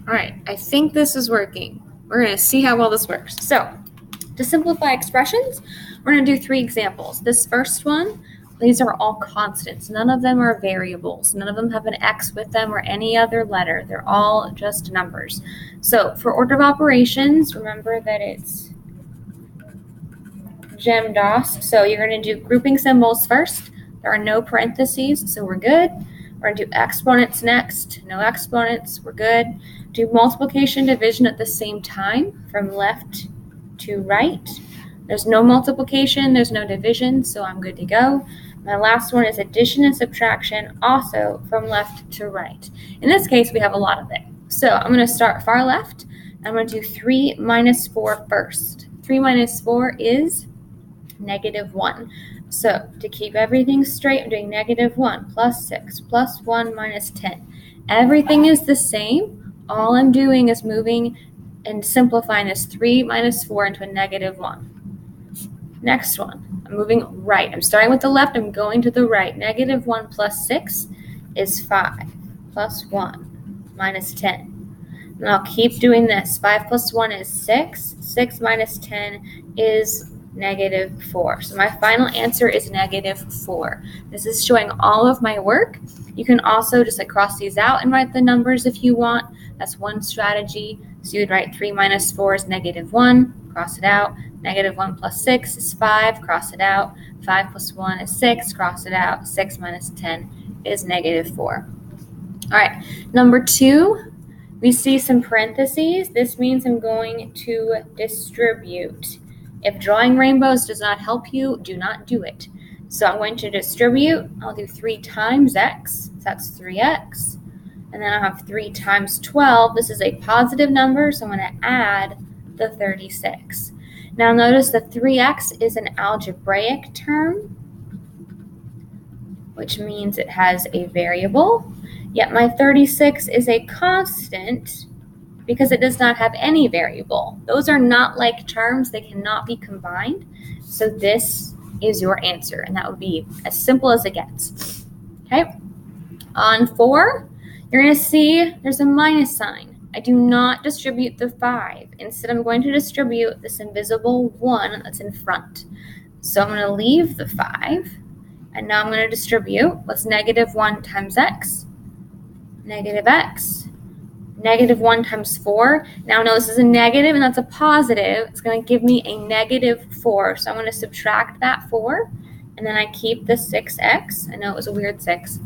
All right, I think this is working. We're going to see how well this works. So, to simplify expressions, we're going to do 3 examples. This first one, these are all constants. None of them are variables. None of them have an x with them or any other letter. They're all just numbers. So, for order of operations, remember that it's GEMDOS. So, you're going to do grouping symbols first. There are no parentheses, so we're good. We're going to do exponents next. No exponents, we're good. Do multiplication, division at the same time from left to right. There's no multiplication, there's no division, so I'm good to go. My last one is addition and subtraction, also from left to right. In this case, we have a lot of it. So I'm going to start far left. I'm going to do 3 minus 4 first. 3 minus 4 is -1. So to keep everything straight, I'm doing -1 plus 6 plus 1 minus 10. Everything is the same. All I'm doing is moving and simplifying this 3 minus 4 into a -1. Next one, I'm moving right. I'm starting with the left, I'm going to the right. -1 plus 6 is 5 plus 1 minus 10. And I'll keep doing this. 5 plus 1 is 6. 6 minus 10 is -4. So my final answer is -4. This is showing all of my work. You can also just cross these out and write the numbers if you want. That's one strategy. So you would write 3 minus 4 is -1, cross it out. -1 plus 6 is 5, cross it out. 5 plus 1 is 6, cross it out. 6 minus 10 is -4. All right, number 2, we see some parentheses. This means I'm going to distribute. If drawing rainbows does not help you, do not do it. So I'm going to distribute. I'll do 3 times x. So that's 3x. And then I'll have 3 times 12. This is a positive number, so I'm going to add the 36. Now notice the 3x is an algebraic term, which means it has a variable. Yet my 36 is a constant because it does not have any variable. Those are not like terms. They cannot be combined. So this is your answer, and that would be as simple as it gets. Okay. On 4, you're going to see there's a minus sign. I do not distribute the 5. Instead, I'm going to distribute this invisible 1 that's in front. So I'm going to leave the 5, and now I'm going to distribute. What's -1 times x? -x. -1 times 4. Now notice this is a negative and that's a positive. It's going to give me a -4. So I'm going to subtract that 4. And then I keep the 6x. I know it was a weird 6.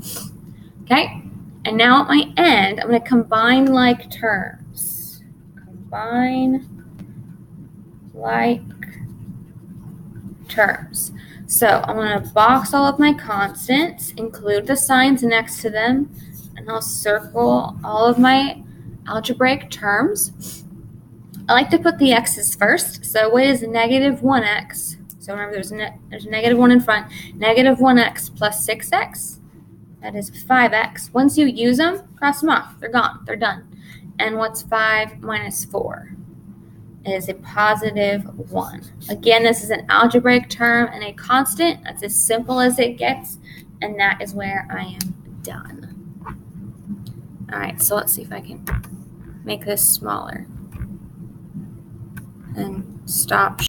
Okay. And now at my end, I'm going to combine like terms. Combine like terms. So I'm going to box all of my constants, include the signs next to them, and I'll circle all of my algebraic terms. I like to put the x's first. So what is -1x? So remember there's a -1 in front. -1x plus 6x, that is 5x. Once you use them, cross them off. They're gone. They're done. And what's 5 minus 4? It is a +1. Again, this is an algebraic term and a constant. That's as simple as it gets. And that is where I am done. All right, so let's see if I can make this smaller and stop